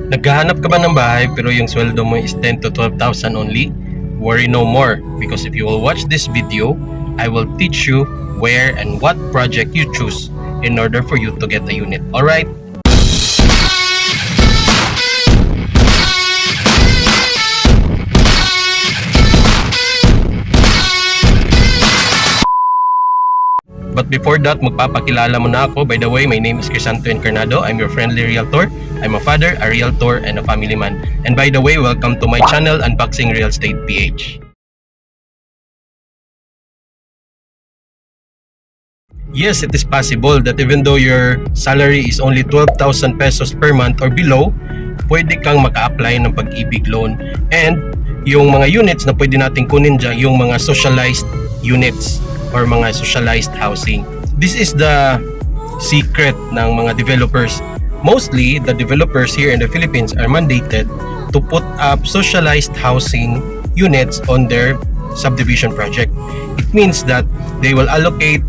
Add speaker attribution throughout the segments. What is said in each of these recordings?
Speaker 1: Naghahanap ka ba ng bahay pero yung sweldo mo is 10 to 12,000 only? Worry no more, because if you will watch this video, I will teach you where and what project you choose in order for you to get a unit. Alright? But before that, magpapakilala muna ako. By the way, my name is Crisanto Encarnado. I'm your friendly realtor. I'm a father, a realtor, and a family man. And by the way, welcome to my channel, Unboxing Real Estate PH. Yes, it is possible that even though your salary is only 12,000 pesos per month or below, pwede kang maka-apply ng pag-ibig loan. And yung mga units na pwede natin kunin dyan, yung mga socialized units or mga socialized housing. This is the secret ng mga developers. Mostly, the developers here in the Philippines are mandated to put up socialized housing units on their subdivision project. It means that they will allocate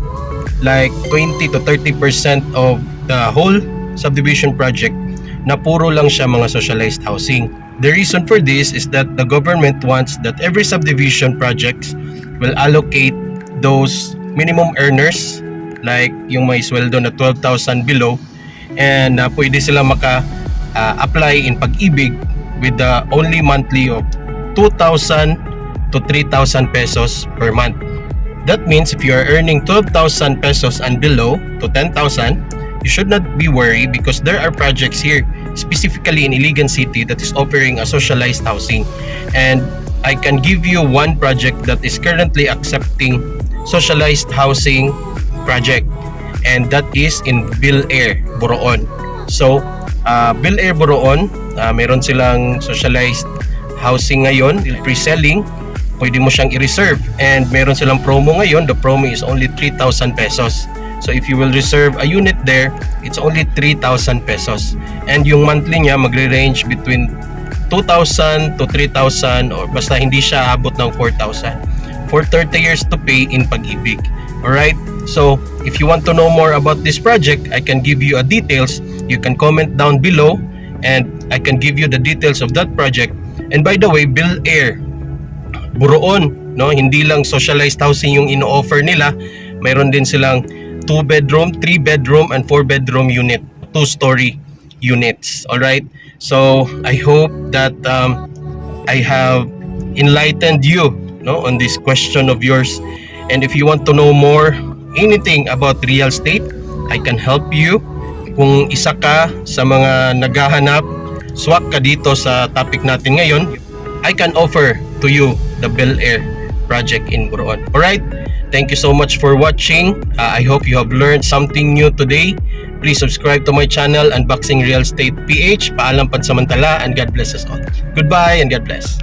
Speaker 1: like 20 to 30% of the whole subdivision project na puro lang siya mga socialized housing. The reason for this is that the government wants that every subdivision projects will allocate those minimum earners, like yung may sweldo na 12,000 below, and pwede sila apply in pag-ibig with the only monthly of 2,000 to 3,000 pesos per month. That means if you are earning 12,000 pesos and below to 10,000, you should not be worried, because there are projects here specifically in Iligan City that is offering a socialized housing, and I can give you one project that is currently accepting socialized housing project, and that is in Bilair, Boroon. So Bilair, Boroon, meron silang socialized housing ngayon, pre-selling. Pwede mo siyang i-reserve, and meron silang promo ngayon. The promo is only 3,000 pesos. So if you will reserve a unit there, it's only 3,000 pesos, and yung monthly niya magre-range between 2,000 to 3,000, or basta hindi siya abot ng 4,000 for 30 years to pay in pag-ibig. Alright? So if you want to know more about this project, I can give you details. You can comment down below and I can give you the details of that project. And by the way, Bilair, Boroon, no, hindi lang socialized housing yung ino-offer nila. Mayroon din silang 2-bedroom, 3-bedroom, and 4-bedroom unit, 2-story units. Alright? So I hope that I have enlightened you, no, on this question of yours. And if you want to know more anything about real estate, I can help you. Kung isa ka sa mga naghahanap, swak ka dito sa topic natin ngayon, I can offer to you the Bilair project in Boroon. Alright? Thank you so much for watching. I hope you have learned something new today. Please subscribe to my channel, Unboxing Real Estate PH. Paalam pansamantala, and God bless us all. Goodbye and God bless.